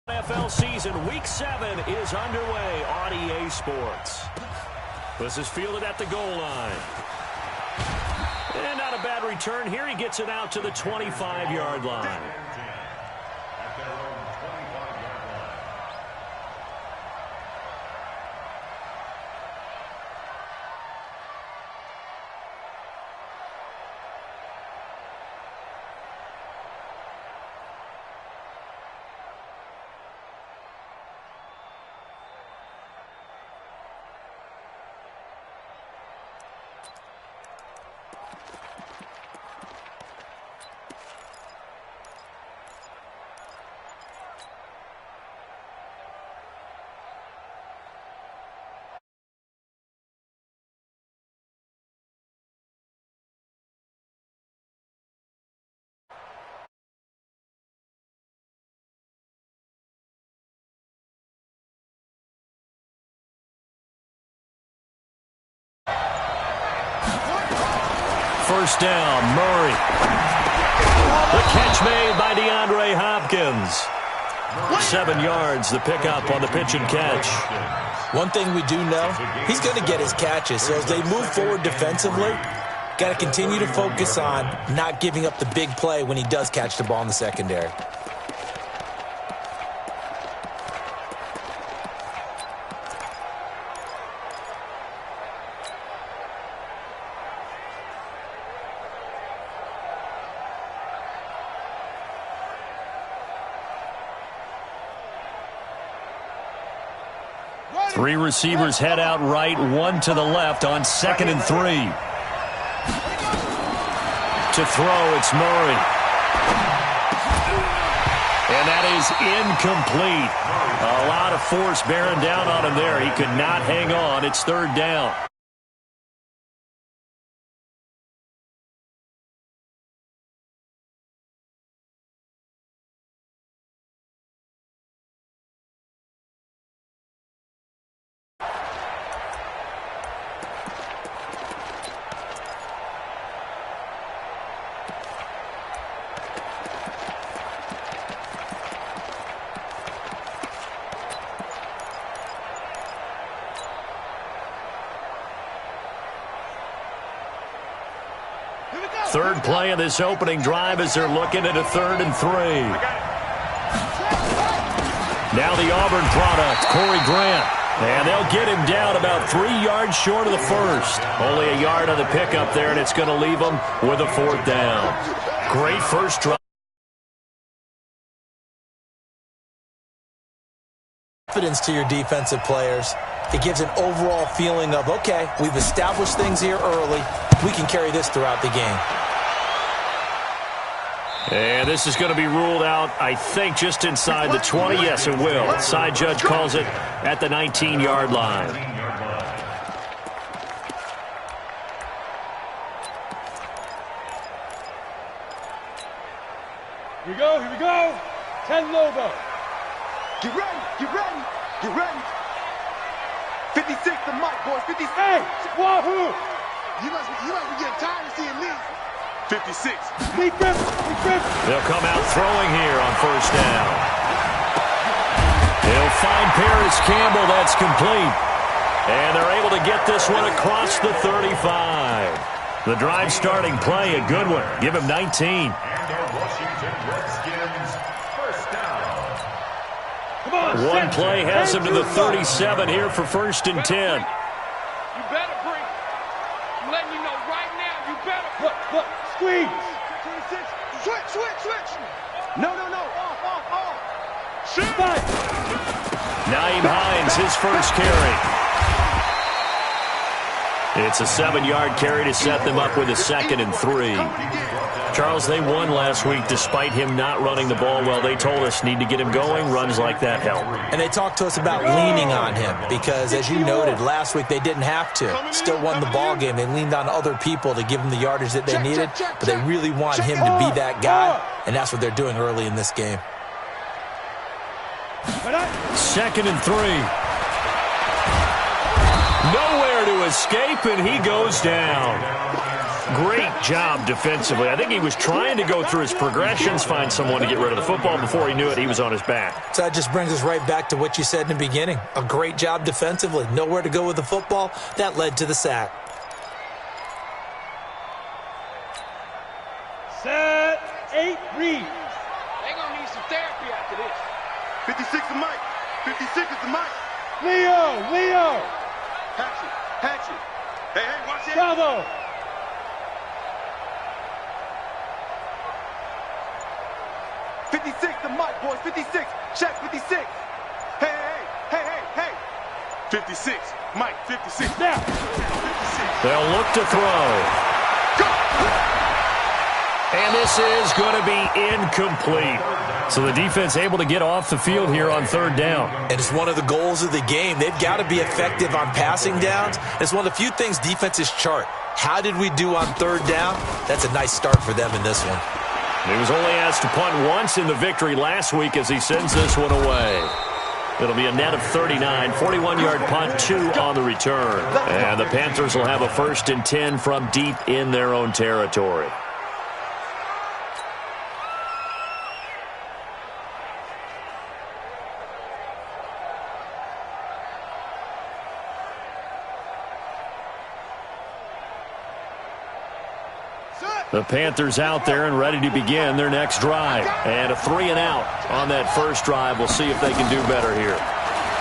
NFL season, Week 7 is underway on EA Sports. This is fielded at the goal line. And not a bad return here. He gets it out to the 25-yard line. First down, Murray. The catch made by DeAndre Hopkins. 7 yards, the pickup on the pitch and catch. One thing we do know, he's going to get his catches. So as they move forward defensively, got to continue to focus on not giving up the big play when he does catch the ball in the secondary. Three receivers head out right, one to the left on 2nd and 3. To throw, it's Murray. And that is incomplete. A lot of force bearing down on him there. He could not hang on. It's 3rd down. Third play of this opening drive as they're looking at a 3rd and 3. Now the Auburn product, Corey Grant. And they'll get him down about 3 yards short of the first. Only a yard on the pickup there, and it's going to leave him with a 4th down. Great first drive. Confidence to your defensive players. It gives an overall feeling of, okay, we've established things here early. We can carry this throughout the game. And this is going to be ruled out, I think, just inside the 20. Yes, it will. Side judge calls it at the 19-yard line. Here we go, here we go. 10 Lobo. Get ready, get ready, get ready. 56 the mic, boys, 56. Hey, wahoo! You must be getting tired of seeing me. 56. They'll come out throwing here on 1st down. He'll find Paris Campbell. That's complete. And they're able to get this one across the 35. The drive starting play, a good one. Give him 19. And the Washington Redskins, 1st down. Come on, One play has him to the 37 here for 1st and 10. You better bring it. I'm letting you know right now, you better. Look, squeeze. 26. Switch. No. Off. Shoot. Naeem Hines, his first carry. It's a 7-yard carry to set them up with a 2nd and 3. Charles, they won last week despite him not running the ball well. They told us need to get him going. Runs like that help. And they talked to us about leaning on him because, as you noted, last week they didn't have to. Still won the ball game. They leaned on other people to give them the yardage that they needed, but they really want him to be that guy, and that's what they're doing early in this game. 2nd and 3. Nowhere to escape, and he goes down. Great job defensively. I think he was trying to go through his progressions, find someone to get rid of the football. Before he knew it, he was on his back. So that just brings us right back to what you said in the beginning. A great job defensively. Nowhere to go with the football. That led to the sack. Set, 8, read. They're going to need some therapy after this. 56 is Mike. 56 is the Mike. Leo. Hatchet. Hey, watch it. Bravo. 56 to Mike, boys. 56. Check 56. Hey. 56. Mike, 56. Now. 56. They'll look to throw. Go. And this is going to be incomplete. So the defense able to get off the field here on third down. And it's one of the goals of the game. They've got to be effective on passing downs. It's one of the few things defenses chart. How did we do on third down? That's a nice start for them in this one. He was only asked to punt once in the victory last week as he sends this one away. It'll be a net of 39, 41-yard punt, 2 on the return. And the Panthers will have a 1st and 10 from deep in their own territory. The Panthers out there and ready to begin their next drive. And a 3 and out on that first drive. We'll see if they can do better here.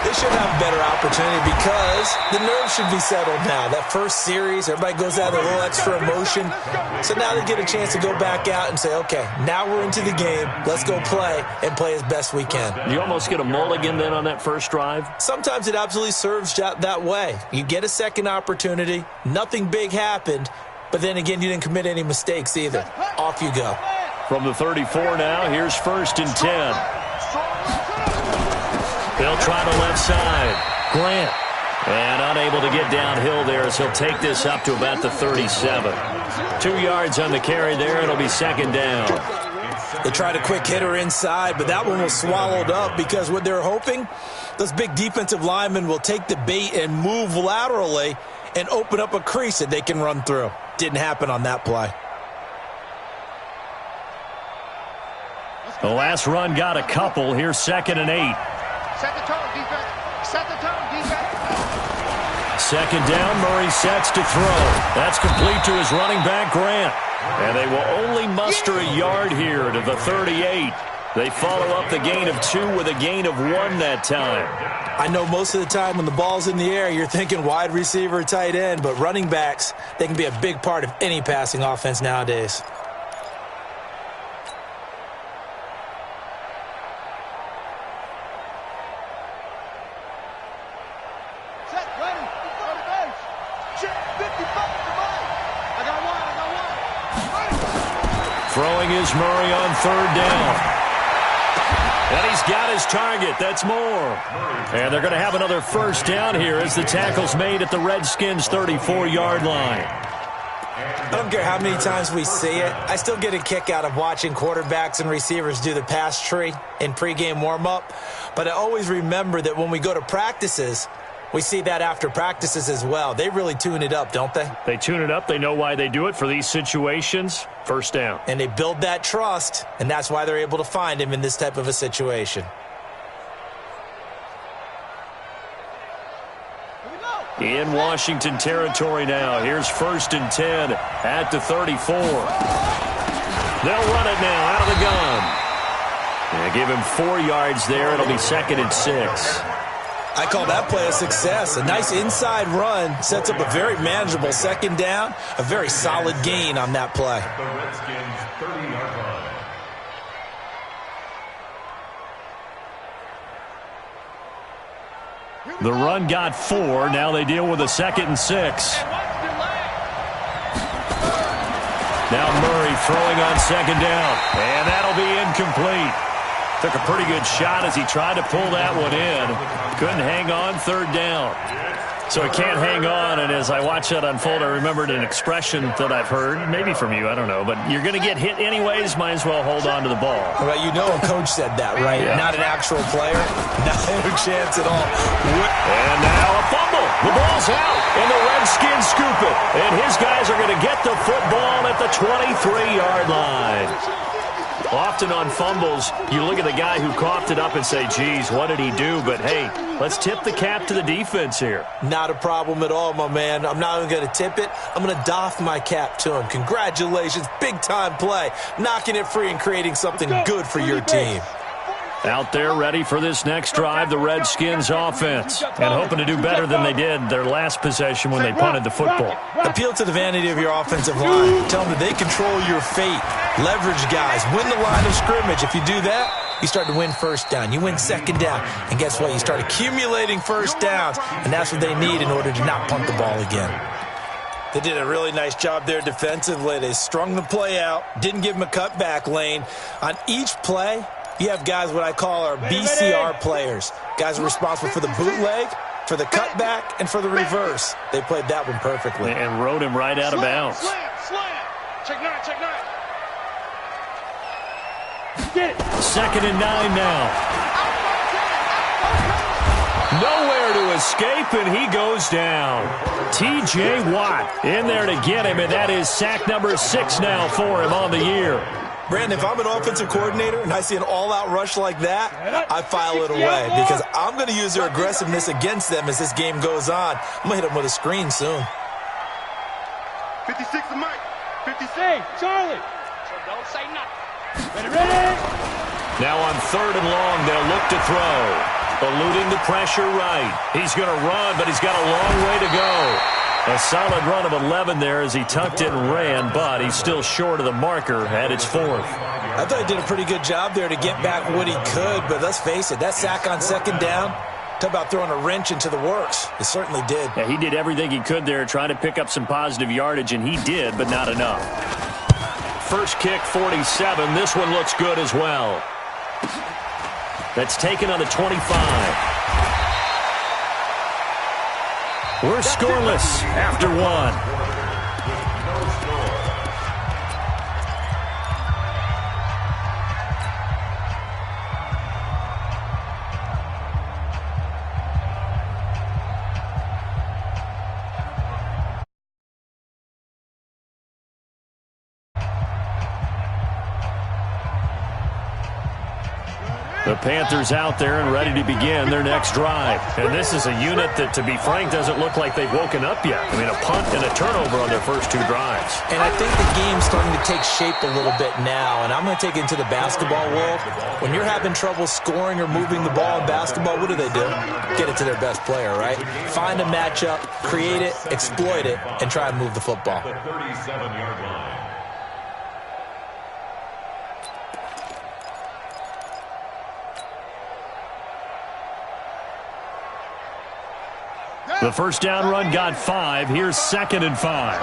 They should have a better opportunity because the nerves should be settled now. That first series, everybody goes out with a little extra emotion. So now they get a chance to go back out and say, okay, now we're into the game. Let's go play and play as best we can. You almost get a mulligan then on that first drive? Sometimes it absolutely serves that way. You get a second opportunity. Nothing big happened. But then again, you didn't commit any mistakes either. Off you go. From the 34 now, here's 1st and 10. They'll try the left side. Grant. And unable to get downhill there as he'll take this up to about the 37. 2 yards on the carry there. It'll be 2nd down. They tried a quick hitter inside, but that one was swallowed up because what they're hoping, those big defensive linemen will take the bait and move laterally and open up a crease that they can run through. Didn't happen on that play. The last run got a couple. Here's 2nd and 8. Set the tone, defense. Set the tone, defense. 2nd down, Murray sets to throw. That's complete to his running back, Grant. And they will only muster a yard here to the 38. They follow up the gain of 2 with a gain of 1 that time. I know most of the time when the ball's in the air, you're thinking wide receiver, tight end, but running backs, they can be a big part of any passing offense nowadays. Set, ready. Go to base. Check, 55 to Mike. I got one. Throwing is Murray on 3rd down. And he's got his target. That's more. And they're going to have another 1st down here as the tackle's made at the Redskins' 34-yard line. I don't care how many times we see it. I still get a kick out of watching quarterbacks and receivers do the pass tree in pregame warm-up. But I always remember that when we go to practices, we see that after practices as well. They really tune it up, don't they? They tune it up. They know why they do it for these situations. 1st down. And they build that trust, and that's why they're able to find him in this type of a situation. In Washington territory now. Here's 1st and 10 at the 34. They'll run it now out of the gun. And give him 4 yards there. It'll be 2nd and 6. I call that play a success. A nice inside run sets up a very manageable 2nd down. A very solid gain on that play. The Redskins 30-yard line. The run got 4. Now they deal with a 2nd and 6. Now Murray throwing on 2nd down. And that'll be incomplete. Took a pretty good shot as he tried to pull that one in. Couldn't hang on 3rd down. So he can't hang on, and as I watch that unfold, I remembered an expression that I've heard, maybe from you, I don't know, but you're going to get hit anyways, might as well hold on to the ball. Right, you know a coach said that, right? Yeah. Not an actual player. Not a chance at all. And now a fumble. The ball's out, and the Redskins scoop it, and his guys are going to get the football at the 23-yard line. Often on fumbles, you look at the guy who coughed it up and say, geez, what did he do? But, hey, let's tip the cap to the defense here. Not a problem at all, my man. I'm not even going to tip it. I'm going to doff my cap to him. Congratulations. Big-time play. Knocking it free and creating something good for your team. Out there ready for this next drive, the Redskins offense. And hoping to do better than they did their last possession when they punted the football. Appeal to the vanity of your offensive line. Tell them that they control your fate. Leverage guys. Win the line of scrimmage. If you do that, you start to win first down. You win second down. And guess what? You start accumulating first downs. And that's what they need in order to not punt the ball again. They did a really nice job there defensively. They strung the play out. Didn't give them a cutback lane. On each play, you have guys what I call our BCR players. Guys are responsible for the bootleg, for the cutback, and for the reverse. They played that one perfectly. And rode him right out of bounds. Slam. Check nine. Second and 9 now. Nowhere to escape, and he goes down. T.J. Watt in there to get him, and that is sack number 6 now for him on the year. Brandon, if I'm an offensive coordinator and I see an all-out rush like that, I file it away because I'm going to use their aggressiveness against them as this game goes on. I'm going to hit them with a screen soon. 56 to Mike. 56. Hey, Charlie. So don't say nothing. Ready. Now on 3rd and long, they'll look to throw. Eluding the pressure right. He's going to run, but he's got a long way to go. A solid run of 11 there as he tucked it and ran, but he's still short of the marker at its 4th. I thought he did a pretty good job there to get back what he could, but let's face it, that sack on second down, talk about throwing a wrench into the works. It certainly did. Yeah, he did everything he could there trying to pick up some positive yardage, and he did, but not enough. First kick, 47. This one looks good as well. That's taken on the 25. We're scoreless after 1. The Panthers out there and ready to begin their next drive. And this is a unit that, to be frank, doesn't look like they've woken up yet. I mean, a punt and a turnover on their first 2 drives. And I think the game's starting to take shape a little bit now. And I'm going to take it into the basketball world. When you're having trouble scoring or moving the ball in basketball, what do? Get it to their best player, right? Find a matchup, create it, exploit it, and try and move the football. The 37-yard line. The first down run got 5. Here's 2nd and 5.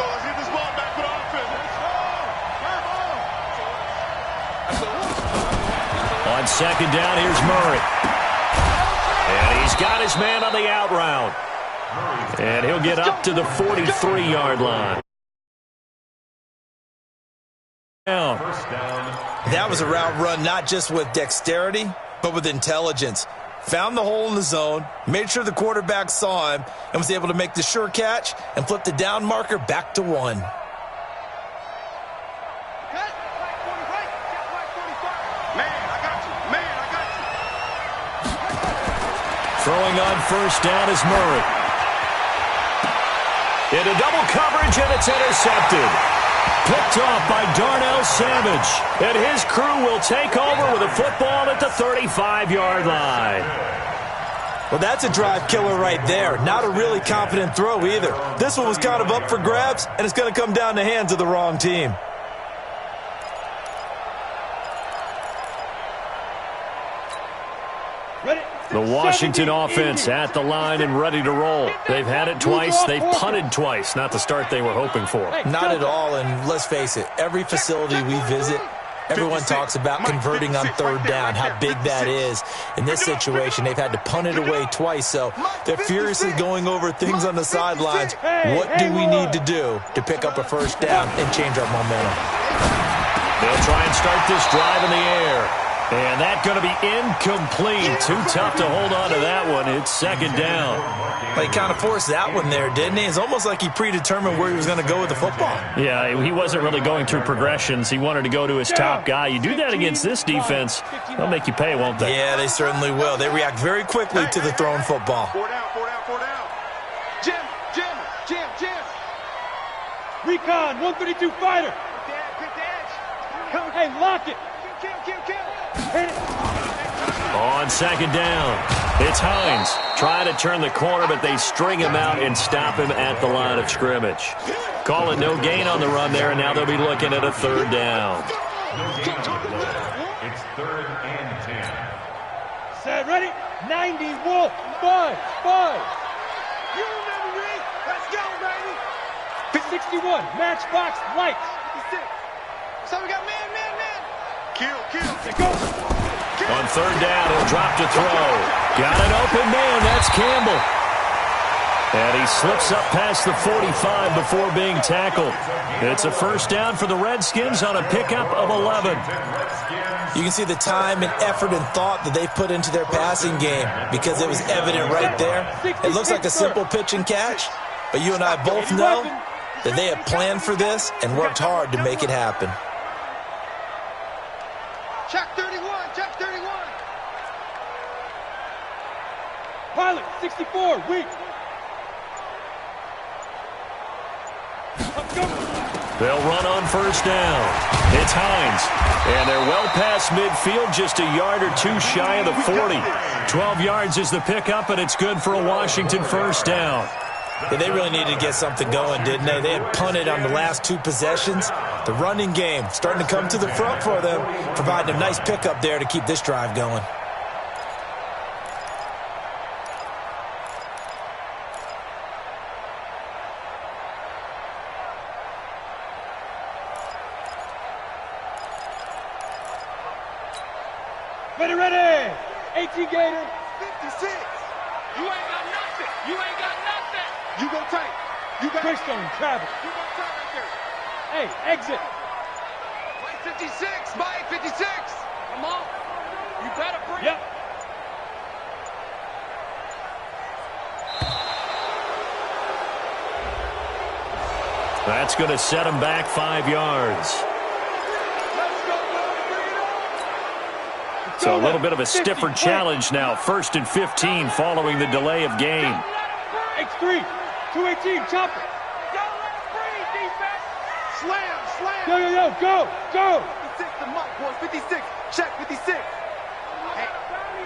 On 2nd down, here's Murray. And he's got his man on the out route. And he'll get up to the 43-yard line. That was a route run not just with dexterity, but with intelligence. Found the hole in the zone, made sure the quarterback saw him, and was able to make the sure catch and flip the down marker back to 1. Throwing on first down is Murray. Into double coverage, and it's intercepted. Picked off by Darnell Savage. And his crew will take over with a football at the 35-yard line. Well, that's a drive killer right there. Not a really confident throw either. This one was kind of up for grabs, and it's going to come down the hands of the wrong team. The Washington offense at the line and ready to roll. They've had it twice. They've punted twice. Not the start they were hoping for. Not at all, and let's face it, every facility we visit, everyone talks about converting on 3rd down, how big that is. In this situation, they've had to punt it away twice, so they're furiously going over things on the sidelines. What do we need to do to pick up a first down and change our momentum? They'll try and start this drive in the air. And that's going to be incomplete. Too tough to hold on to that one. It's second down. He kind of forced that one there, didn't he? It's almost like he predetermined where he was going to go with the football. Yeah, he wasn't really going through progressions. He wanted to go to his top guy. You do that against this defense, they'll make you pay, won't they? Yeah, they certainly will. They react very quickly to the thrown football. 4 down, 4 down, 4 down. Jim. Recon, 132 fighter. Quick dash. Hey, lock it. Kill. Hit it. On second down, it's Hines trying to turn the corner, but they string him out and stop him at the line of scrimmage. Call it no gain on the run there, and now they'll be looking at a third down. It's 3rd and 10. Set, ready? 90, Wolf, 5. You remember me? Let's go, baby. 61, matchbox, lights. 56. So we got man. Kill. Let's go. On third down, he'll drop to throw. Got an open man. That's Campbell. And he slips up past the 45 before being tackled. It's a first down for the Redskins on a pickup of 11. You can see the time and effort and thought that they put into their passing game because it was evident right there. It looks like a simple pitch and catch, but you and I both know that they have planned for this and worked hard to make it happen. Check 31. Pilot, 64, weak. Let's go. They'll run on first down. It's Hines. And they're well past midfield, just a yard or two shy of the 40. 12 yards is the pickup, and it's good for a Washington first down. Yeah, they really needed to get something going, didn't they? They had punted on the last 2 possessions. The running game starting to come to the front for them, providing a nice pickup there to keep this drive going. Ready. 18 Gator. 56. You ain't got nothing. You go tight. You got Greystone, travel. You go tight right there. Hey, exit. Mike 56. Mike 56. Come on. You better bring it. Yep. That's going to set him back 5 yards. So a little bit of a stiffer challenge now. 1st and 15 following the delay of game. X3, 218, chopper. Don't let him breathe, defense. Slam. Go. 56 to Mike, boys. 56. Check 56. Hey,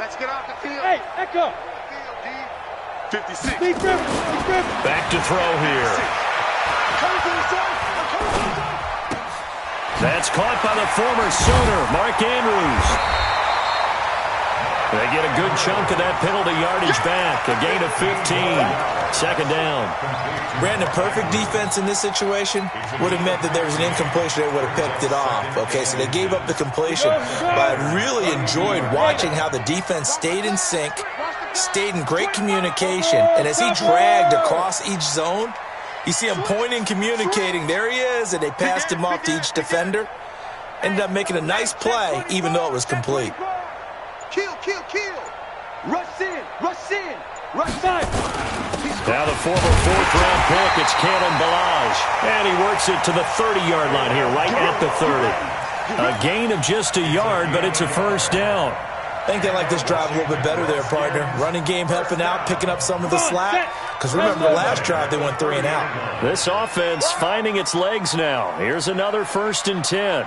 let's get off the field. Hey, Echo. Field, D. 56. Big Griffin. Back to throw here. That's caught by the former Sooner, Mark Andrews. They get a good chunk of that penalty yardage back. A gain of 15. Second down. Brandon, perfect defense in this situation would have meant that there was an incompletion. They would have picked it off. Okay, so they gave up the completion. But I really enjoyed watching how the defense stayed in sync, stayed in great communication. And as he dragged across each zone, you see him pointing, communicating. There he is, and they passed him off to each defender. Ended up making a nice play, even though it was complete. Kill. Rush in. Rush side. Now the former 4th-round pick, it's Kalen Ballage. And he works it to the 30-yard line here, right at the 30. A gain of just a yard, but it's a first down. I think they like this drive a little bit better there, partner. Running game helping out, picking up some of the slack. Because remember, the last drive they went 3 and out. This offense finding its legs now. Here's another 1st and 10.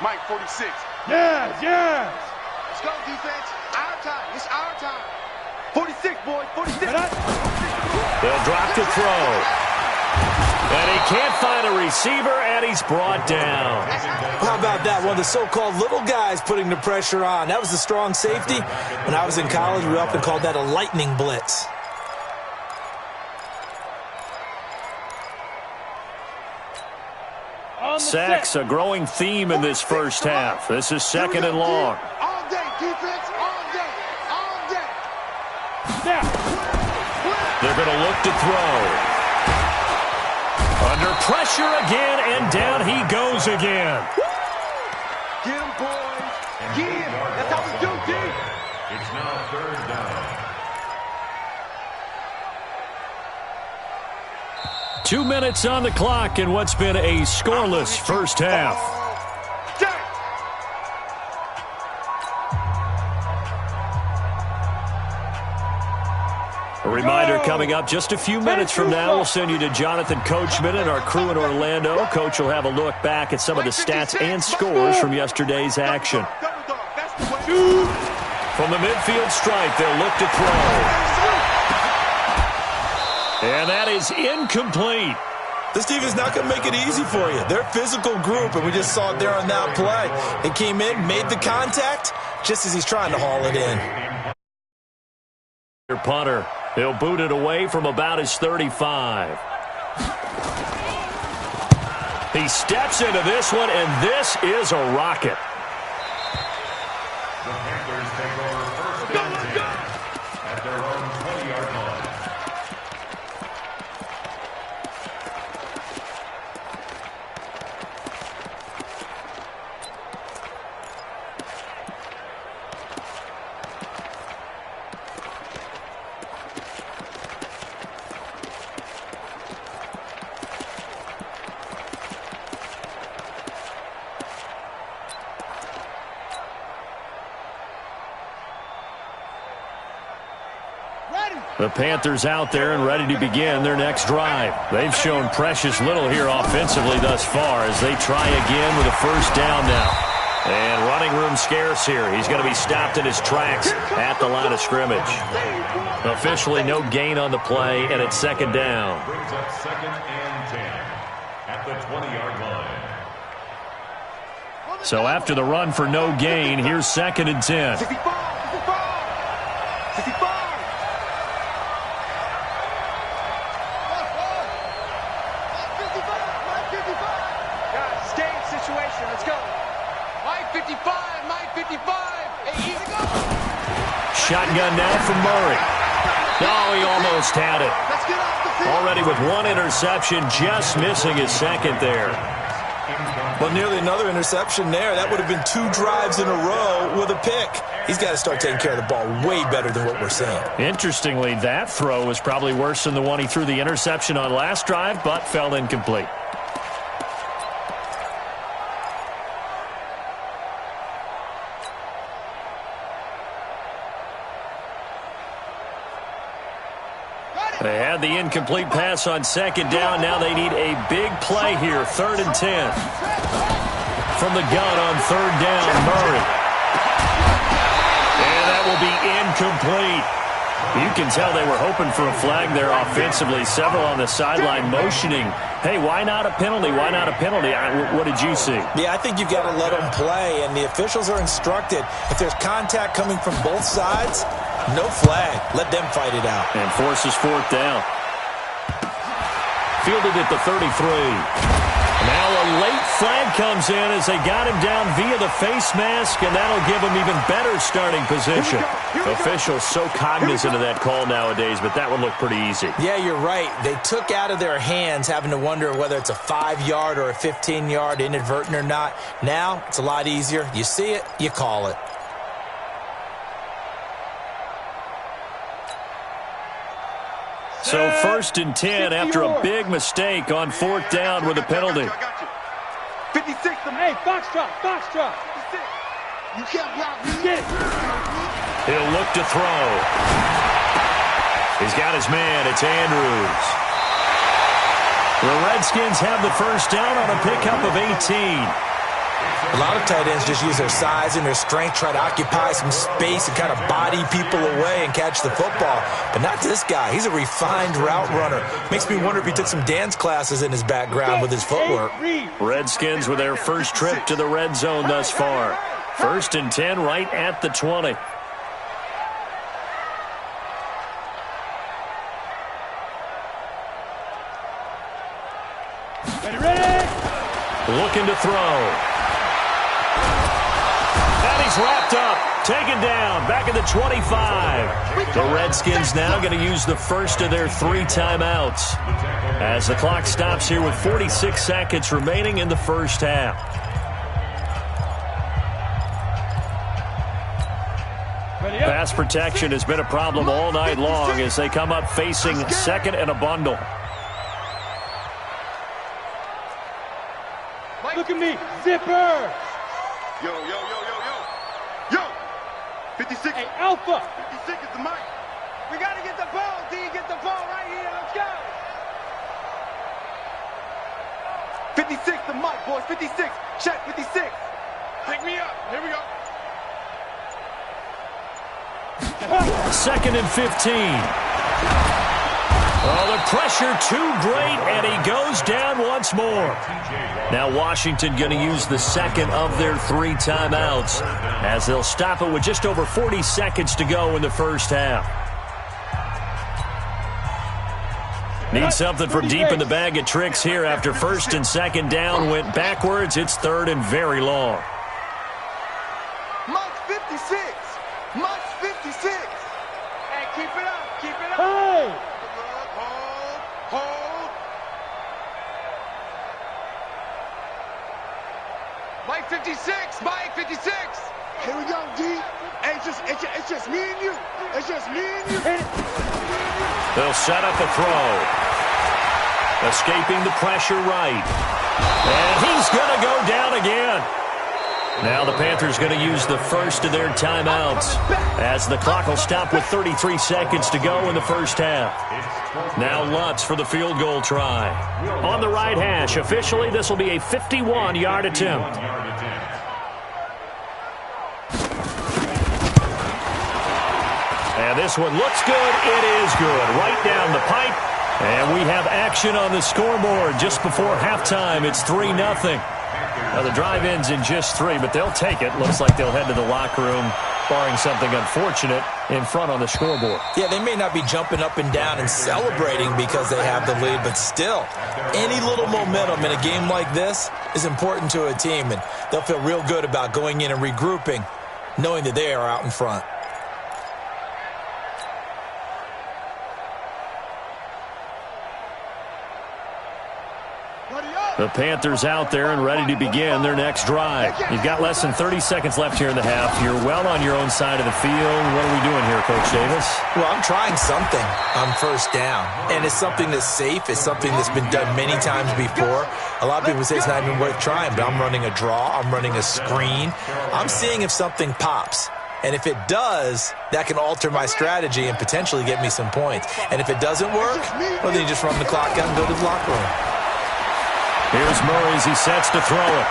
Mike 46. Yes. Let's go, defense. Our time. It's our time. 46, boys. 46. They'll drop to throw. And he can't find a receiver, and he's brought down. How about that? One of the so-called little guys putting the pressure on. That was the strong safety. When I was in college, we often called that a lightning blitz. Sacks, a growing theme in this first half. This is 2nd and long. All day, defense. All day. Snap. They're going to look to throw. Under pressure again, and down he goes again. Get him, boys. It's now 3rd down. 2 minutes on the clock in what's been a scoreless first half. A reminder coming up just a few minutes from now, we'll send you to Jonathan Coachman and our crew in Orlando. Coach will have a look back at some of the stats and scores from yesterday's action. From the midfield stripe, they'll look to throw. And that is incomplete. This defense is not going to make it easy for you. They're a physical group, and we just saw it there on that play. They came in, made the contact, just as he's trying to haul it in. Their punter, he'll boot it away from about his 35. He steps into this one, and this is a rocket. The Panthers take over 1st and 10 at their own 20-yard line. The Panthers out there and ready to begin their next drive. They've shown precious little here offensively thus far as they try again with a first down now. And running room scarce here. He's going to be stopped in his tracks at the line of scrimmage. Officially no gain on the play, and it's 2nd down. Brings up 2nd and 10 at the 20-yard line. So after the run for no gain, here's 2nd and 10. 65. Let's go. Mike 55, Mike 55. Hey, easy go. Shotgun now from Murray. Oh, he almost had it. Let's get off the field. Already with one interception, just missing his 2nd there. Well, nearly another interception there. That would have been 2 drives in a row with a pick. He's got to start taking care of the ball way better than what we're seeing. Interestingly, that throw was probably worse than the one he threw the interception on last drive, but fell incomplete. They had the incomplete pass on 2nd down. Now they need a big play here. 3rd and 10. From the gun on 3rd down, Murray. And that will be incomplete. You can tell they were hoping for a flag there offensively. Several on the sideline motioning. Hey, why not a penalty? Why not a penalty? What did you see? Yeah, I think you've got to let them play, and the officials are instructed. If there's contact coming from both sides, no flag. Let them fight it out. And forces 4th down. Fielded at the 33. Now a late flag comes in as they got him down via the face mask, and that'll give him even better starting position. Officials so cognizant of that call nowadays, but that would look pretty easy. Yeah, you're right. They took out of their hands having to wonder whether it's a 5-yard or a 15-yard inadvertent or not. Now it's a lot easier. You see it, you call it. So 1st and 10 after a big mistake on 4th down with a penalty. 56. Hey, Foxtrot. You can't block me. He'll look to throw. He's got his man. It's Andrews. The Redskins have the first down on a pickup of 18. A lot of tight ends just use their size and their strength, try to occupy some space and kind of body people away and catch the football. But not this guy. He's a refined route runner. Makes me wonder if he took some dance classes in his background with his footwork. Redskins with their first trip to the red zone thus far. 1st and 10 right at the 20. Ready. Looking to throw. He's wrapped up, taken down, back at the 25. The Redskins now going to use the first of their 3 timeouts as the clock stops here with 46 seconds remaining in the first half. Pass protection has been a problem all night long as they come up facing second and a bundle. Look at me, zipper. Yo, yo, yo, yo, yo. Yo! 56. Hey, Alpha. 56 is the mic. We got to get the ball, D. Get the ball right here. Let's go. 56 the mic, boys. 56. Check 56. Pick me up. Here we go. Second and 15. Oh, the pressure too great, and he goes down once more. Now Washington going to use the second of their 3 timeouts as they'll stop it with just over 40 seconds to go in the first half. Need something from deep in the bag of tricks here after first and second down went backwards. It's third and very long. Mike 56. Mike 56. Hey, keep it up. Keep it up. Hold. Hold. Mike 56. Mike 56. Here we go, D. Hey, it's just me and you. It's just me and you. They'll set up a throw. Escaping the pressure right. And he's going to go down again. Now the Panthers going to use the first of their timeouts as the clock will stop with 33 seconds to go in the first half. Now Lutz for the field goal try. On the right hash, officially this will be a 51-yard attempt. And this one looks good. It is good. Right down the pipe. And we have action on the scoreboard just before halftime. It's 3-0. Now the drive ends in just 3, but they'll take it. Looks like they'll head to the locker room, barring something unfortunate, in front on the scoreboard. Yeah, they may not be jumping up and down and celebrating because they have the lead, but still, any little momentum in a game like this is important to a team, and they'll feel real good about going in and regrouping, knowing that they are out in front. The Panthers out there and ready to begin their next drive. You've got less than 30 seconds left here in the half. You're well on your own side of the field. What are we doing here, Coach Davis? Well, I'm trying something on first down, and it's something that's safe. It's something that's been done many times before. A lot of people say it's not even worth trying, but I'm running a draw. I'm running a screen. I'm seeing if something pops. And if it does, that can alter my strategy and potentially get me some points. And if it doesn't work, well, then you just run the clock out and go to the locker room. Here's Murray as he sets to throw it.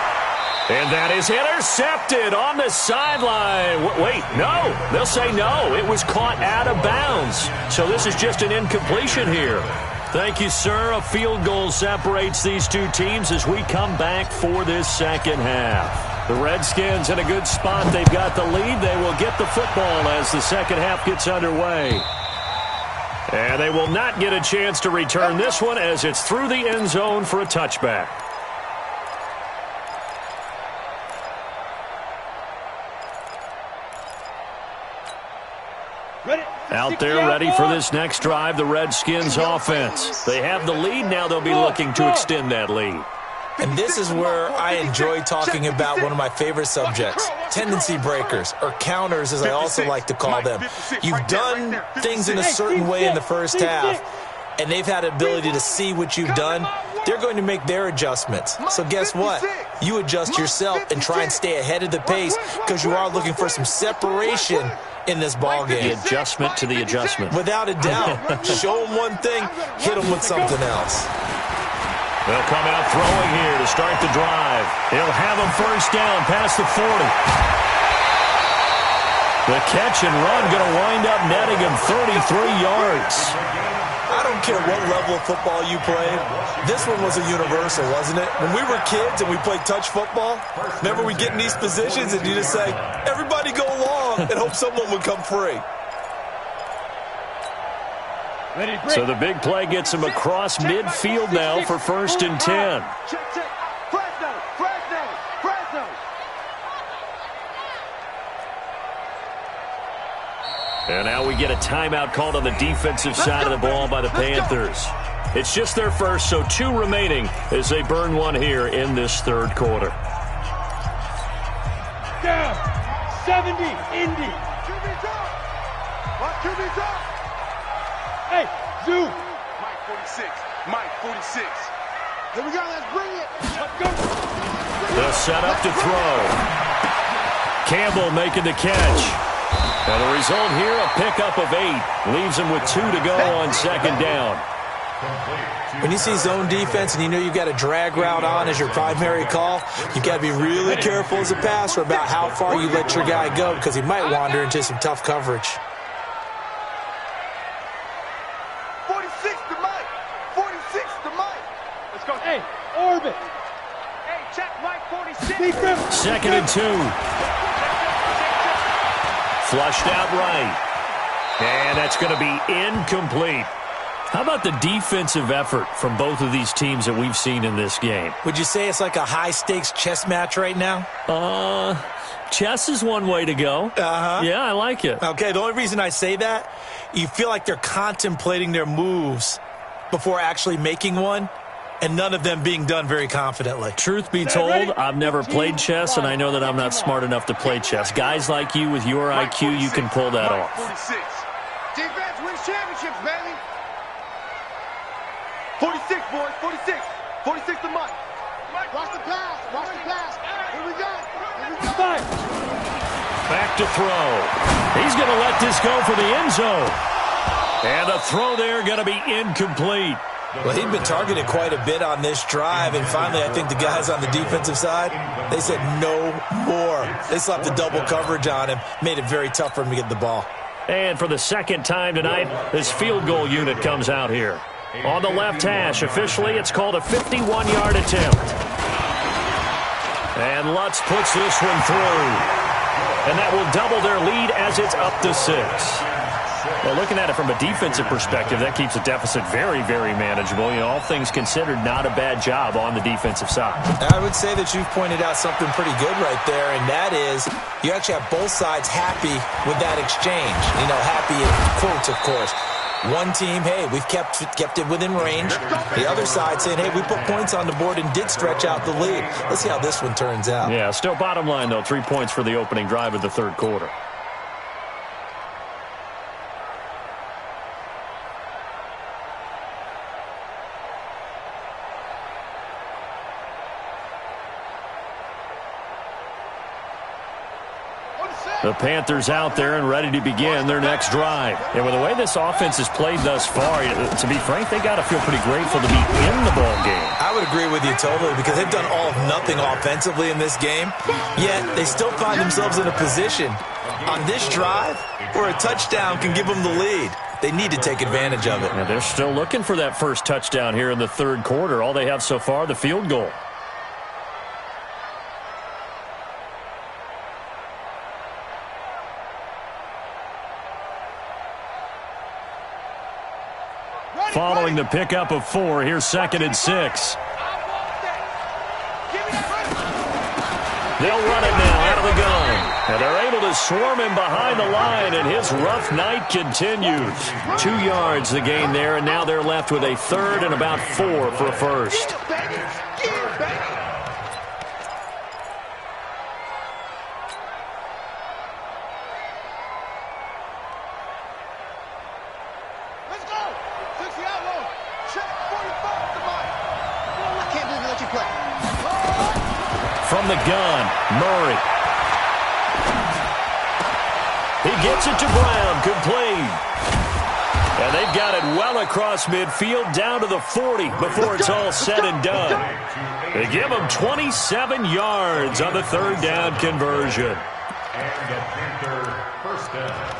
And that is intercepted on the sideline. Wait, no. They'll say no. It was caught out of bounds. So this is just an incompletion here. Thank you, sir. A field goal separates these two teams as we come back for this second half. The Redskins in a good spot. They've got the lead. They will get the football as the second half gets underway. And they will not get a chance to return this one as it's through the end zone for a touchback. Out there ready for this next drive, the Redskins offense. They have the lead. Now they'll be looking to extend that lead. And this is where I enjoy talking about one of my favorite subjects, tendency breakers, or counters as I also like to call them. You've done things in a certain way in the first half, and they've had the ability to see what you've done. They're going to make their adjustments. So guess what? You adjust yourself and try and stay ahead of the pace because you are looking for some separation in this ball game. The adjustment to the adjustment. Without a doubt. Show them one thing, hit them with something else. They'll come out throwing here to start the drive. He'll have him first down past the 40. The catch and run going to wind up netting him 33 yards. I don't care what level of football you play. This one was a universal, wasn't it? When we were kids and we played touch football, remember we get in these positions and you just say, everybody go along and hope someone would come free. So the big play gets him across midfield now for first and 10. And now we get a timeout called on the defensive side of the ball by the Panthers. It's just their first, so 2 remaining as they burn one here in this third quarter. Down, 70, Indy. QB's up. Hey, Zoo. Mike 46. Mike 46. Here we go. Let's bring it. Let's go. They'll set up to throw. Campbell making the catch. And the result here, a pickup of 8. Leaves him with 2 to go on second down. When you see zone defense and you know you've got a drag route on as your primary call, you've got to be really careful as a passer about how far you let your guy go because he might wander into some tough coverage. 46 to Mike. 46 to Mike. Let's go. Hey, orbit. Hey, check Mike 46. Defense. Second and 2. Flushed out right. And that's going to be incomplete. How about the defensive effort from both of these teams that we've seen in this game? Would you say it's like a high-stakes chess match right now? Chess is one way to go. Uh-huh. Yeah, I like it. Okay, the only reason I say that, you feel like they're contemplating their moves before actually making one, and none of them being done very confidently. Truth be told, I've never played chess, and I know that I'm not smart enough to play chess. Guys like you with your IQ, you can pull that off. 46. Defense wins championships, baby. 46, boys. 46. 46 to Mike. Watch the pass. Watch the pass. Here we go. Here we go. Back to throw. He's going to let this go for the end zone. And the throw there going to be incomplete. Well, he'd been targeted quite a bit on this drive, and finally I think the guys on the defensive side, they said no more. They slapped the double coverage on him, made it very tough for him to get the ball. And for the second time tonight, this field goal unit comes out here. On the left hash, officially it's called a 51-yard attempt. And Lutz puts this one through. And that will double their lead as it's up to 6. Well, looking at it from a defensive perspective, that keeps the deficit very, very manageable. You know, all things considered, not a bad job on the defensive side. I would say that you've pointed out something pretty good right there, and that is you actually have both sides happy with that exchange. You know, happy in quotes, of course. One team, hey, we've kept it within range. The other side saying, hey, we put points on the board and did stretch out the lead. Let's see how this one turns out. Yeah, still bottom line, though, 3 points for the opening drive of the third quarter. The Panthers out there and ready to begin their next drive. And with the way this offense has played thus far, to be frank, they got to feel pretty grateful to be in the ball game. I would agree with you totally because they've done all of nothing offensively in this game, yet they still find themselves in a position on this drive where a touchdown can give them the lead. They need to take advantage of it. And they're still looking for that first touchdown here in the third quarter. All they have so far, the field goal. Following the pickup of 4, here's second and 6. They'll run it now out of the gun. And they're able to swarm him behind the line, and his rough night continues. 2 yards the gain there, and now they're left with a third and about 4 for a first. From the gun, Murray. He gets it to Brown, complete. And they've got it well across midfield, down to the 40 before it's all said and done. They give him 27 yards on the third down conversion. And the Panther first down.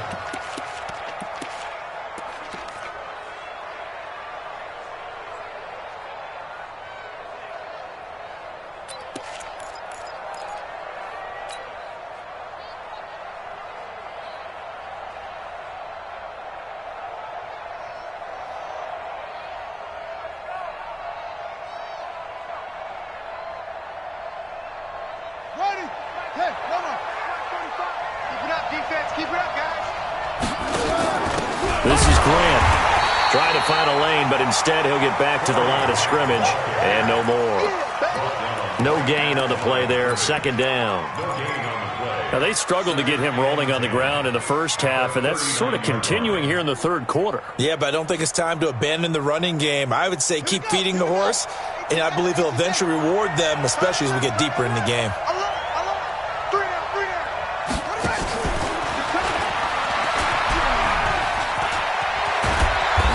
This is Grant. Trying to find a lane, but instead he'll get back to the line of scrimmage, and no more. No gain on the play there, second down. Now, they struggled to get him rolling on the ground in the first half, and that's sort of continuing here in the third quarter. Yeah, but I don't think it's time to abandon the running game. I would say keep feeding the horse, and I believe he'll eventually reward them, especially as we get deeper in the game.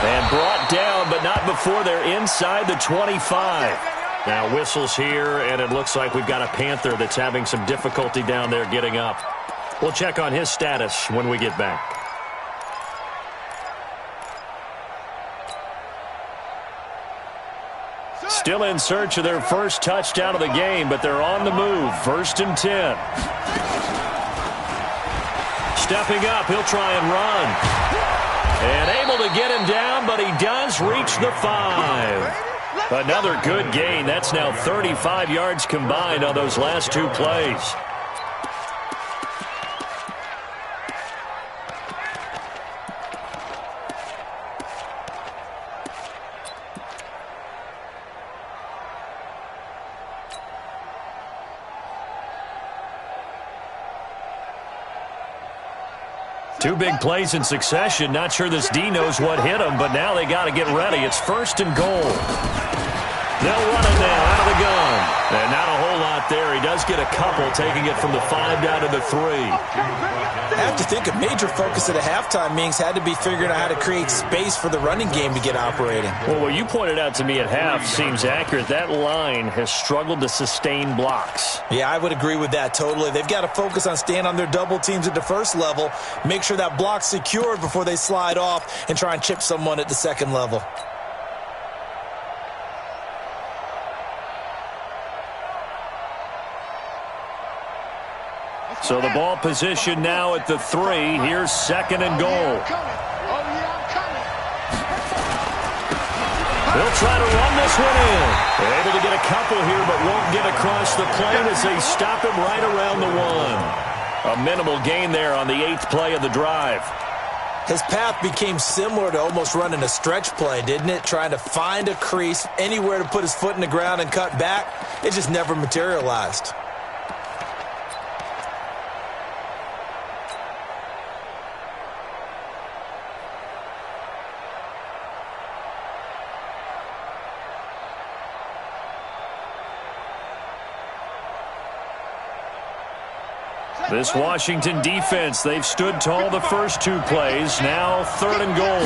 And brought down, but not before they're inside the 25. Now whistles here, and it looks like we've got a Panther that's having some difficulty down there getting up. We'll check on his status when we get back. Still in search of their first touchdown of the game, but they're on the move. 1st and 10. Stepping up, he'll try and run. And able to get him down, but he does reach the 5. Another good gain. That's now 35 yards combined on those last 2 plays. Two big plays in succession. Not sure this D knows what hit him, but now they got to get ready. It's 1st and goal. They'll run it now out of the gun. And not a whole lot there. He does get a couple, taking it from the 5 down to the 3. I have to think a major focus at a halftime means had to be figuring out how to create space for the running game to get operating. Well, what you pointed out to me at half seems accurate. That line has struggled to sustain blocks. Yeah, I would agree with that totally. They've got to focus on staying on their double teams at the first level, make sure that block's secured before they slide off and try and chip someone at the second level. So the ball position now at the 3. Here's 2nd and goal. They'll try to run this one in. They're able to get a couple here, but won't get across the plane as they stop him right around the 1. A minimal gain there on the 8th play of the drive. His path became similar to almost running a stretch play, didn't it? Trying to find a crease, anywhere to put his foot in the ground and cut back. It just never materialized. This Washington defense, they've stood tall the first 2 plays. Now 3rd and goal.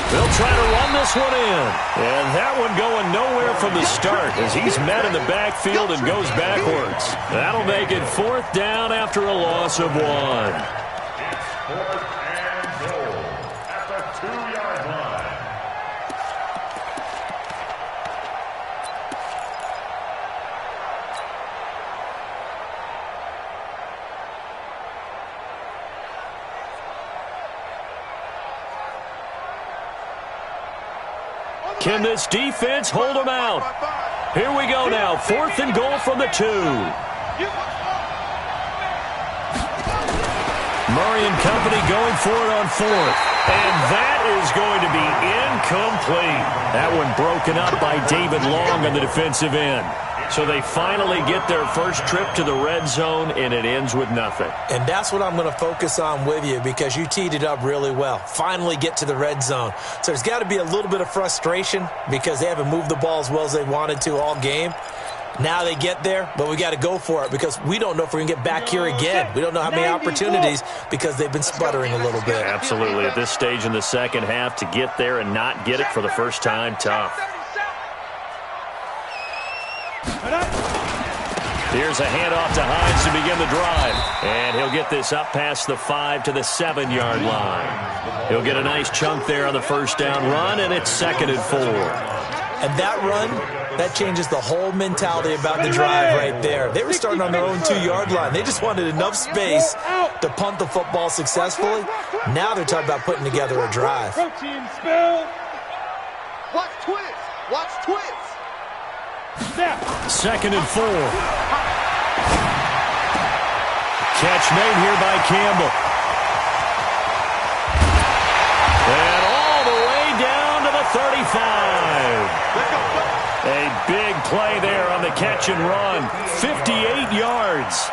They'll try to run this one in. And that one going nowhere from the start as he's met in the backfield and goes backwards. That'll make it 4th down after a loss of 1. 4th and goal at the 2-yard line. Can this defense hold them out? Here we go now. 4th and goal from the 2. Murray and company going for it on 4th. And that is going to be incomplete. That one broken up by David Long on the defensive end. So they finally get their first trip to the red zone, and it ends with nothing. And that's what I'm going to focus on with you because you teed it up really well. Finally get to the red zone. So there's got to be a little bit of frustration because they haven't moved the ball as well as they wanted to all game. Now they get there, but we got to go for it because we don't know if we're going to get back here again. We don't know how many opportunities because they've been sputtering a little bit. Absolutely. At this stage in the second half, to get there and not get it for the first time, tough. Here's a handoff to Hines to begin the drive. And he'll get this up past the 5 to the 7-yard line. He'll get a nice chunk there on the first down run, and it's 2nd and 4. And that run, that changes the whole mentality about the drive right there. They were starting on their own 2-yard line. They just wanted enough space to punt the football successfully. Now they're talking about putting together a drive. Watch twins. Watch twins. 2nd and 4. Catch made here by Campbell. And all A big play there on the catch and run. 58 yards.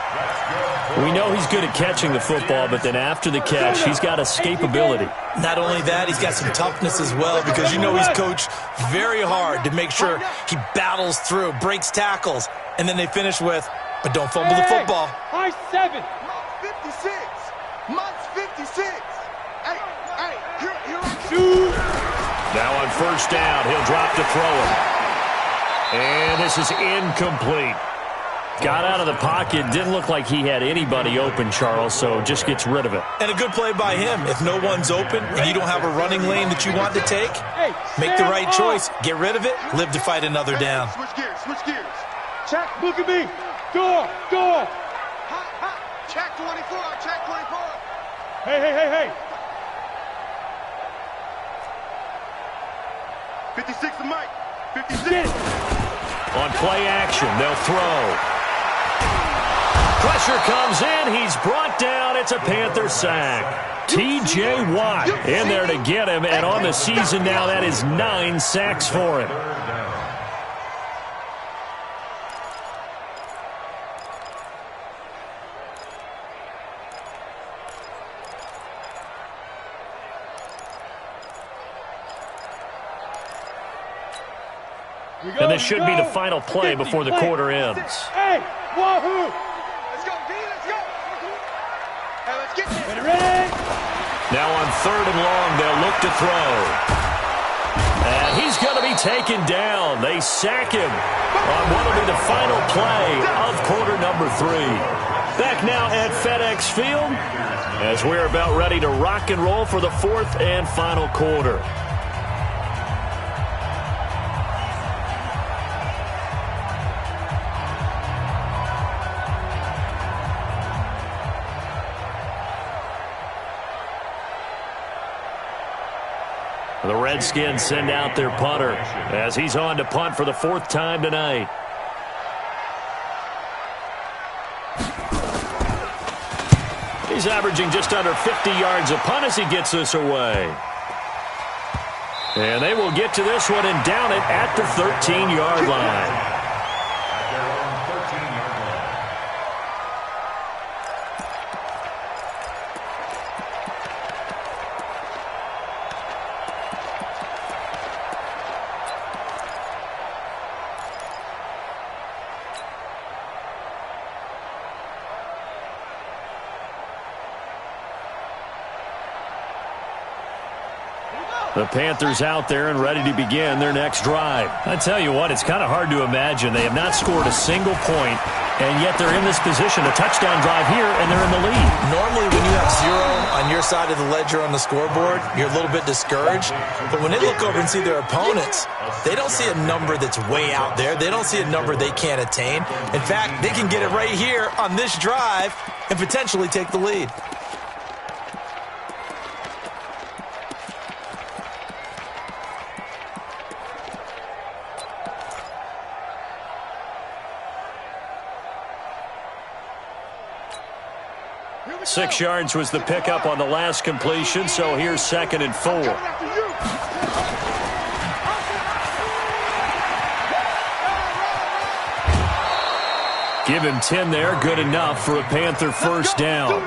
We know he's good at catching the football, but then after the catch, he's got escapability. Not only that, he's got some toughness as well, because you know he's coached very hard to make sure he battles through, breaks tackles, and then they finish with, but don't fumble the football. High 7. Month's 56. Month's 56. Hey, here I go. Now on first down, he'll drop to throw it. And this is incomplete. Got out of the pocket. Didn't look like he had anybody open, Charles, so just gets rid of it. And a good play by him. If no one's open and you don't have a running lane that you want to take, make the right choice. Get rid of it. Live to fight another down. Switch gears. Check, look at me. Door. Check 24. Hey. 56 to Mike. 56. On play action, they'll throw. Pressure comes in. He's brought down. It's a Panther sack. T.J. Watt in there to get him. And on the season now, that is 9 sacks for him. And this should be the final play before the quarter ends. Hey, wahoo! Let's go, D, let's go! Hey, let's get this. Ready? Now on third and long, they'll look to throw. And he's going to be taken down. They sack him on what will be the final play of quarter number 3. Back now at FedEx Field as we're about ready to rock and roll for the 4th and final quarter. The Redskins send out their punter as he's on to punt for the 4th time tonight. He's averaging just under 50 yards a punt as he gets this away. And they will get to this one and down it at the 13-yard line. The Panthers out there and ready to begin their next drive. I tell you what, it's kind of hard to imagine. They have not scored a single point, and yet they're in this position, a touchdown drive here, and they're in the lead. Normally, when you have 0 on your side of the ledger on the scoreboard, you're a little bit discouraged. But when they look over and see their opponents, they don't see a number that's way out there. They don't see a number they can't attain. In fact, they can get it right here on this drive and potentially take the lead. Six yards was the pickup on the last completion, so here's 2nd and 4. Give him 10 there, good enough for a Panther first down.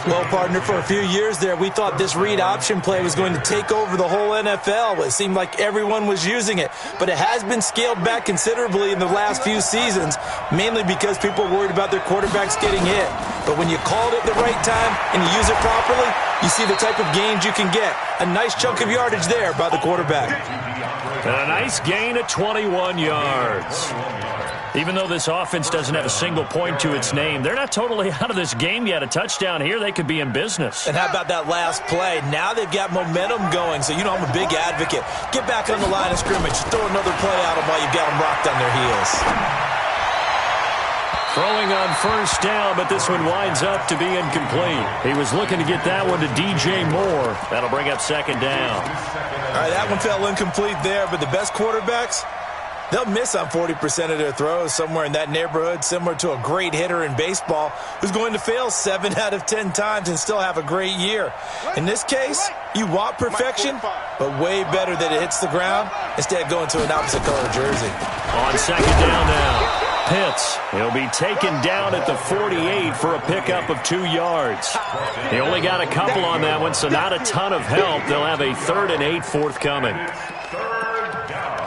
Well, partner, for a few years there, we thought this read option play was going to take over the whole NFL. It seemed like everyone was using it, but it has been scaled back considerably in the last few seasons, mainly because people are worried about their quarterbacks getting hit. But when you call it at the right time and you use it properly, you see the type of gains you can get. A nice chunk of yardage there by the quarterback. And a nice gain of 21 yards. Even though this offense doesn't have a single point to its name, they're not totally out of this game yet. A touchdown here, they could be in business. And how about that last play? Now they've got momentum going, so you know I'm a big advocate. Get back on the line of scrimmage. Throw another play at them while you've got them rocked on their heels. Throwing on first down, but this one winds up to be incomplete. He was looking to get that one to DJ Moore. That'll bring up 2nd down. All right, that one fell incomplete there, but the best quarterbacks, They'll miss on 40% of their throws, somewhere in that neighborhood, similar to a great hitter in baseball who's going to fail 7 out of 10 times and still have a great year. In this case, you want perfection, but way better that it hits the ground instead of going to an opposite color jersey. On second down now, Pitts. He'll be taken down at the 48 for a pickup of 2 yards. He only got a couple on that one, so not a ton of help. They'll have a 3rd and 8 forthcoming. Third down.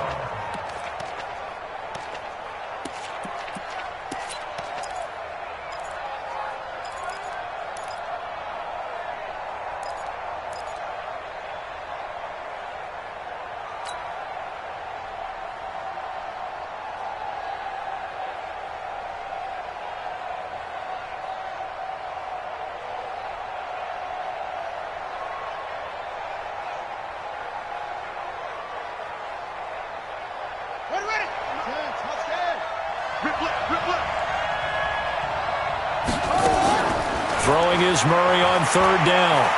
Throwing is Murray on 3rd down.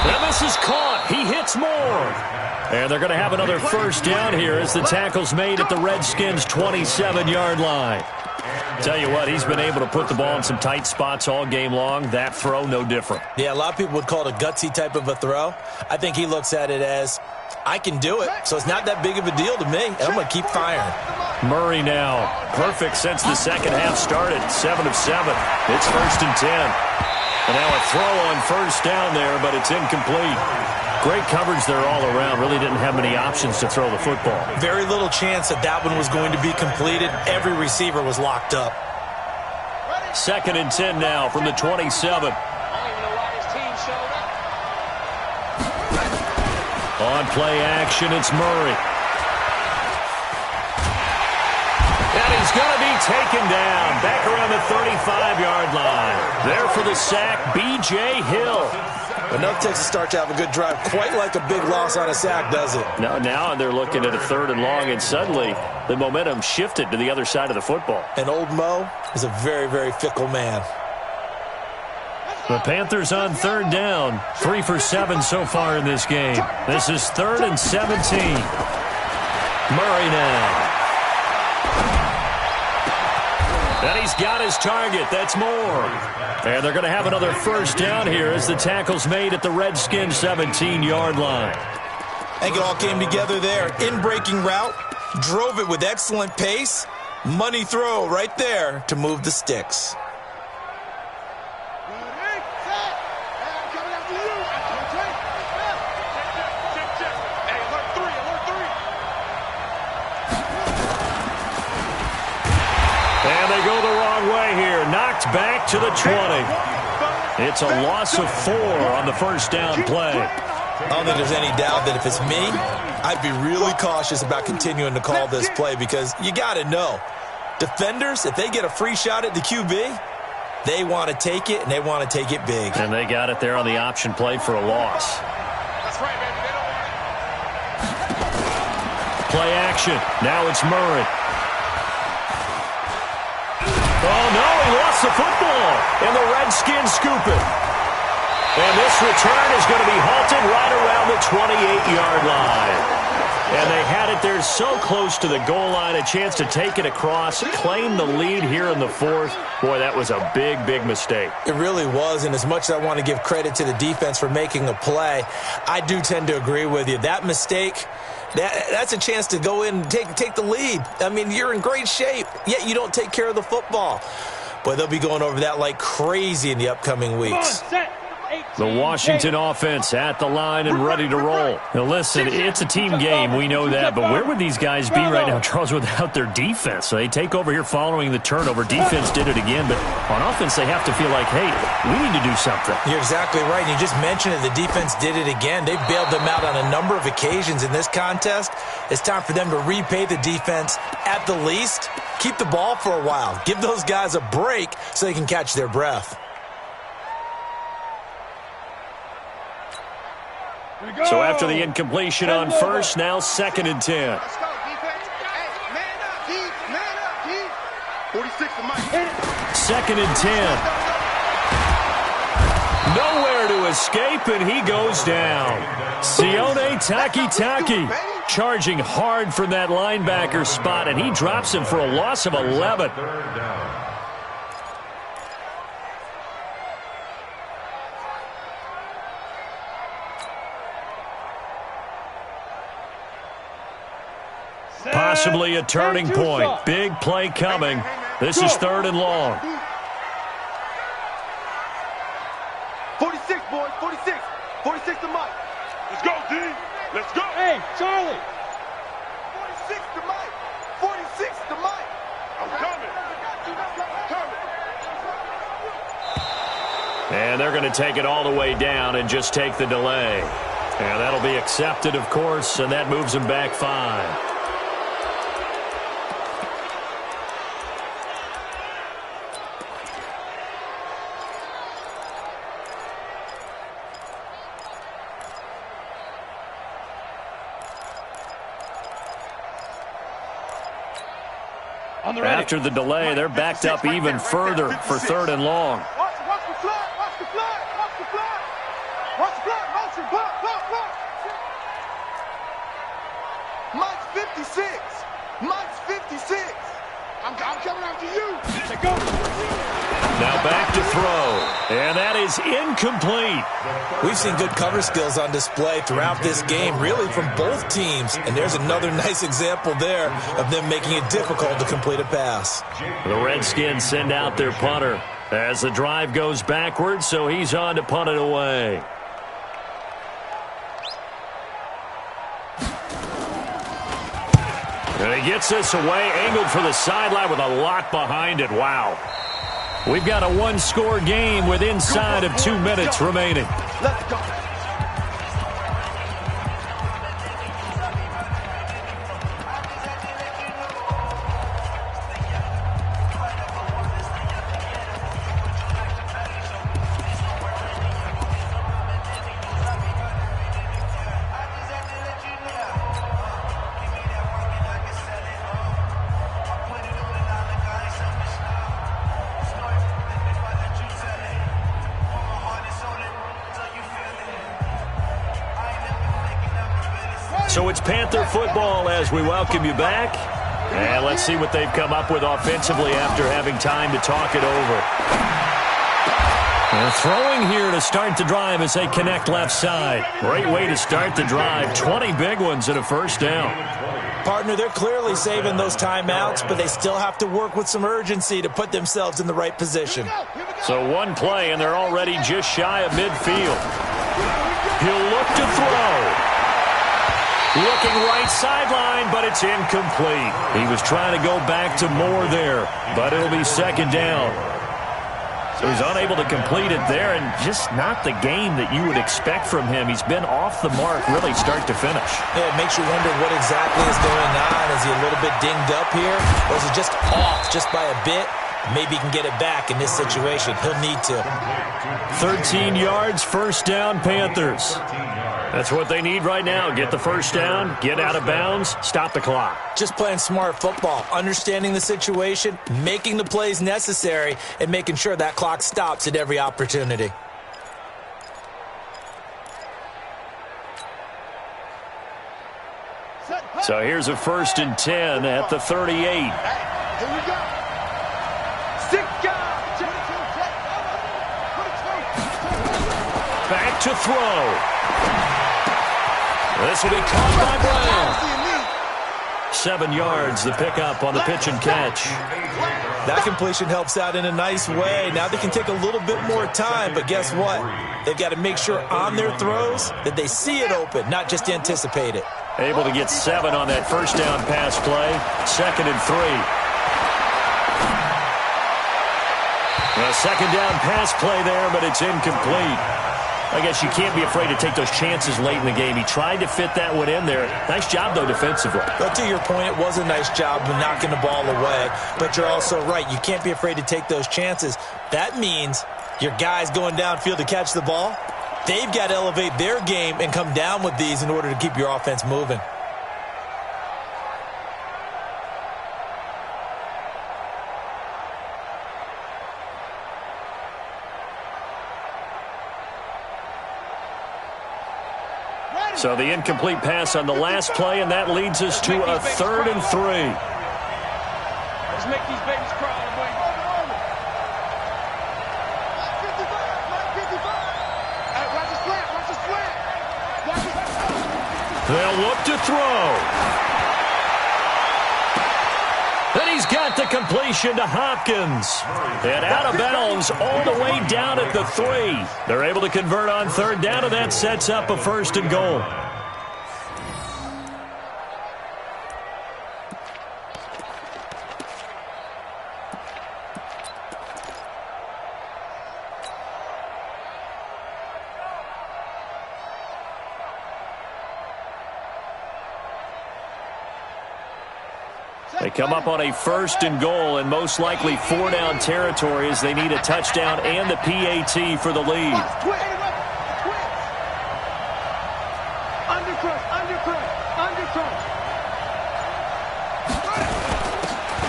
And this is caught. He hits more. And they're going to have another 1st down here as the tackle's made at the Redskins' 27-yard line. Tell you what, he's been able to put the ball in some tight spots all game long. That throw, no different. Yeah, a lot of people would call it a gutsy type of a throw. I think he looks at it as, I can do it, so it's not that big of a deal to me, and I'm going to keep firing. Murray now. Perfect since the second half started. 7 of 7. It's 1st and 10. And now a throw on 1st down there, but it's incomplete. Great coverage there all around. Really didn't have many options to throw the football. Very little chance that that one was going to be completed. Every receiver was locked up. 2nd and 10 now from the 27. On play action, it's Murray. And he's going to be taken down back around the 35-yard line. There for the sack, B.J. Hill. Enough takes a start to have a good drive. Quite like a big loss on a sack, does it? Now they're looking at a 3rd and long, and suddenly the momentum shifted to the other side of the football. And old Mo is a very, very fickle man. The Panthers on 3rd down. 3 for 7 so far in this game. This is 3rd and 17. Murray now. And he's got his target. That's more. And they're going to have another 1st down here as the tackle's made at the Redskins' 17-yard line. I think it all came together there. In-breaking route. Drove it with excellent pace. Money throw right there to move the sticks. Back to the 20. It's a loss of 4 on the 1st down play. I don't think there's any doubt that if it's me, I'd be really cautious about continuing to call this play because you got to know, defenders, if they get a free shot at the QB, they want to take it, and they want to take it big. And they got it there on the option play for a loss. That's right, baby. They don't want it. Play action. Now it's Murray. Oh, no, he lost the football, and the Redskins scoop it. And this return is going to be halted right around the 28-yard line. And they had it there so close to the goal line, a chance to take it across, claim the lead here in the 4th. Boy, that was a big, big mistake. It really was, and as much as I want to give credit to the defense for making a play, I do tend to agree with you. That mistake, that's a chance to go in and take the lead. I mean, you're in great shape, yet you don't take care of the football. Boy, they'll be going over that like crazy in the upcoming weeks. The Washington offense at the line and ready to roll. Now, listen, it's a team game. We know that. But where would these guys be right now, Charles, without their defense? So they take over here following the turnover. Defense did it again. But on offense, they have to feel like, hey, we need to do something. You're exactly right. And you just mentioned it. The defense did it again. They bailed them out on a number of occasions in this contest. It's time for them to repay the defense at the least. Keep the ball for a while. Give those guys a break so they can catch their breath. So after the incompletion on first, now 2nd and 10. Let's go, defense. Hey, man up, D. Man up, D. 46 to Mike. 2nd and 10. Nowhere to escape, and he goes down. Sione Takitaki charging hard from that linebacker spot, and he drops him for a loss of 11. Third down. Possibly a turning point. Big play coming. This is 3rd and long. 46, boys, 46. 46 to Mike. Let's go, D. Let's go. Hey, Charlie. 46 to Mike. 46 to Mike. I'm coming. And they're going to take it all the way down and just take the delay. And that'll be accepted, of course, and that moves them back 5. After the delay, they're backed up even further for 3rd and long. Watch the flag. Watch the flag. Watch the flag. Watch the flag. Motion. Block. Mike's 56. Mike's 56. I'm coming after you. Let's go. Now back to throw. And that is incomplete. We've seen good cover skills on display throughout this game, really from both teams. And there's another nice example there of them making it difficult to complete a pass. The Redskins send out their punter as the drive goes backwards, so he's on to punt it away. And he gets this away, angled for the sideline with a lot behind it. Wow. We've got a one-score game with inside of 2 minutes remaining. Let's go. So it's Panther football as we welcome you back. And let's see what they've come up with offensively after having time to talk it over. And throwing here to start the drive as they connect left side. Great way to start the drive. 20 big ones and a first down. Partner, they're clearly saving those timeouts, but they still have to work with some urgency to put themselves in the right position. So one play, and they're already just shy of midfield. He'll look to throw. Looking right sideline, but it's incomplete. He was trying to go back to more there, but it'll be 2nd down. So he's unable to complete it there, and just not the game that you would expect from him. He's been off the mark really start to finish. Yeah, it makes you wonder what exactly is going on. Is he a little bit dinged up here, or is he just off just by a bit? Maybe he can get it back in this situation. He'll need to. 13 yards, first down, Panthers. That's what they need right now. Get the first down, get out of bounds, stop the clock. Just playing smart football, understanding the situation, making the plays necessary, and making sure that clock stops at every opportunity. So here's a 1st and 10 at the 38. Here we go. 6 guys. Back to throw. This will be caught by Brown. 7 yards, the pickup on the pitch and catch. That completion helps out in a nice way. Now they can take a little bit more time, but guess what? They've got to make sure on their throws that they see it open, not just anticipate it. Able to get 7 on that first down pass play. 2nd and 3. A 2nd down pass play there, but it's incomplete. I guess you can't be afraid to take those chances late in the game. He tried to fit that one in there. Nice job, though, defensively. But to your point, it was a nice job of knocking the ball away. But you're also right. You can't be afraid to take those chances. That means your guys going downfield to catch the ball, they've got to elevate their game and come down with these in order to keep your offense moving. So the incomplete pass on the last play, and that leads us to a 3rd and 3. Let's make these babies cry, boy. They'll look to throw. And he's got the completion to Hopkins. And out of bounds all the way down at the 3. They're able to convert on 3rd down, and that sets up a 1st and goal. They come up on a 1st and goal, and most likely 4-down territory as they need a touchdown and the PAT for the lead.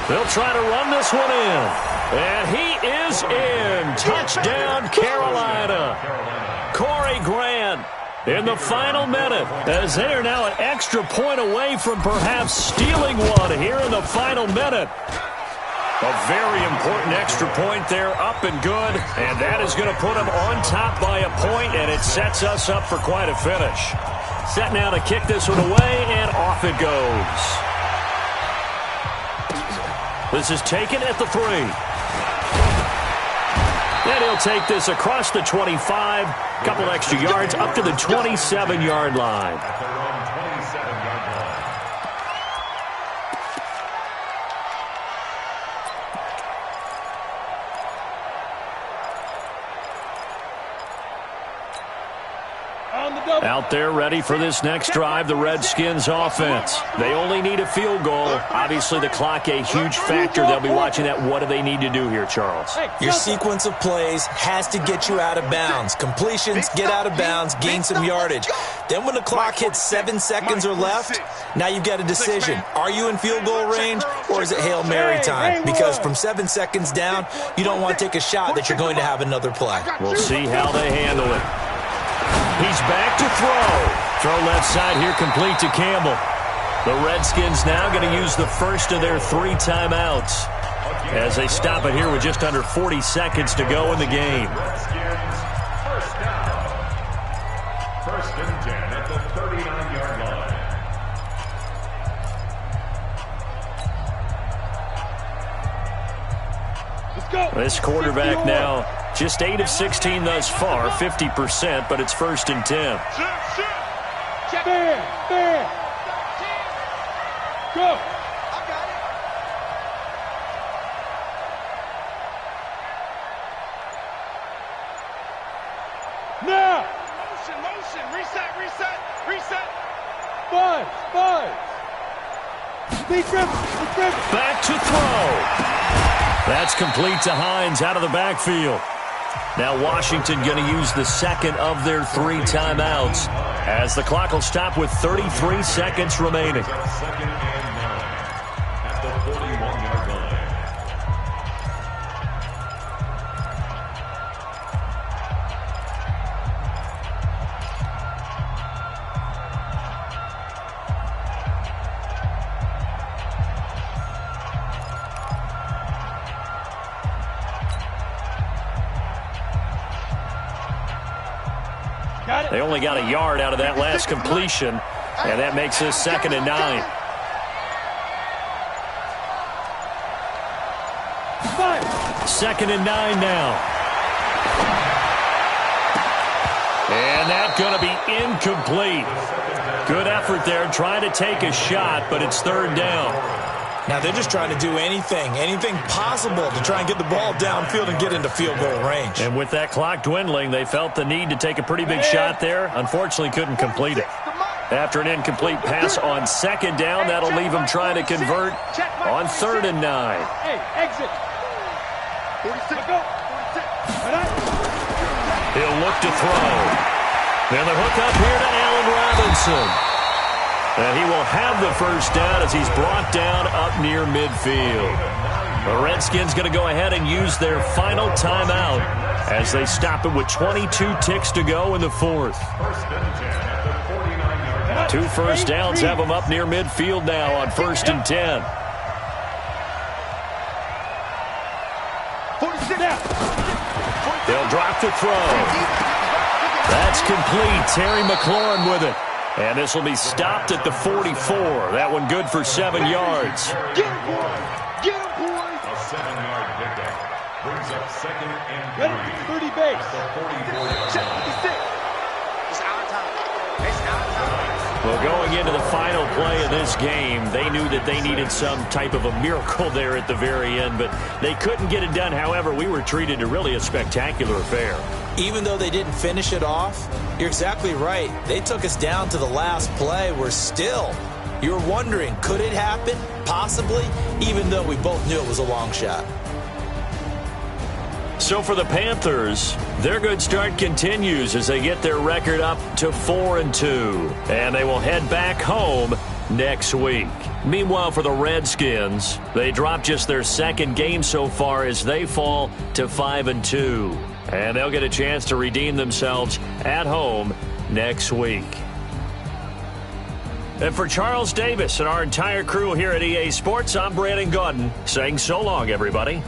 They'll try to run this one in. And he is in. Touchdown, Carolina. Corey Grant in the final minute, as they are now an extra point away from perhaps stealing one here in the final minute. A very important extra point there, up and good, and that is going to put them on top by a point, and it sets us up for quite a finish. Set now to kick this one away, and off it goes. This is taken at the 3. And he'll take this across the 25, couple extra yards up to the 27-yard line. Out there ready for this next drive, the Redskins offense. They only need a field goal. Obviously, the clock a huge factor. They'll be watching that. What do they need to do here, Charles? Your sequence of plays has to get you out of bounds. Completions, get out of bounds, gain some yardage. Then when the clock hits 7 seconds or left, now you've got a decision. Are you in field goal range, or is it Hail Mary time? Because from 7 seconds down, you don't want to take a shot that you're going to have another play. We'll see how they handle it. He's back to throw. Throw left side here, complete to Campbell. The Redskins now going to use the first of their 3 timeouts as they stop it here with just under 40 seconds to go in the game. Redskins, first down. 1st and 10 at the 39-yard line. Let's go. This quarterback now just 8 of 16 thus far, 50%, but it's 1st and 10. Check. Fair. Go. I got it. Now. Motion. Reset. Five. Defense. Back to throw. That's complete to Hines out of the backfield. Now Washington going to use the second of their 3 timeouts as the clock will stop with 33 seconds remaining. 2nd and 9 at the 41-yard line. They only got a yard out of that last completion, and that makes this 2nd and 9. 2nd and 9 now. And that's going to be incomplete. Good effort there, trying to take a shot, but it's 3rd down. Now they're just trying to do anything possible to try and get the ball downfield and get into field goal range. And with that clock dwindling, they felt the need to take a pretty big shot there. Unfortunately, couldn't complete it. After an incomplete pass on 2nd down, that'll leave them trying to convert on 3rd and 9. Hey, exit. 46. He'll look to throw. And the hook up here to Allen Robinson. And he will have the 1st down as he's brought down up near midfield. The Redskins going to go ahead and use their final timeout as they stop it with 22 ticks to go in the 4th. 1st and 10 at the 49-yard 2 first downs have them up near midfield now on 1st and 10. 46. They'll drop the throw. That's complete. Terry McLaurin with it. And this will be stopped at the 44. That one good for 7 yards. Get him, boys. Get him, boys. A 7-yard pickup brings up 2nd and 3. Ready for 30 base. At the 44. Check 56. It's our time. It's our time. Well, going into the final play of this game, they knew that they needed some type of a miracle there at the very end, but they couldn't get it done. However, we were treated to really a spectacular affair. Even though they didn't finish it off, you're exactly right. They took us down to the last play. We're still, you're wondering, could it happen? Possibly, even though we both knew it was a long shot. So for the Panthers, their good start continues as they get their record up to 4-2. And they will head back home next week. Meanwhile, for the Redskins, they dropped just their 2nd game so far as they fall to 5-2. And they'll get a chance to redeem themselves at home next week. And for Charles Davis and our entire crew here at EA Sports, I'm Brandon Gaudin saying so long, everybody.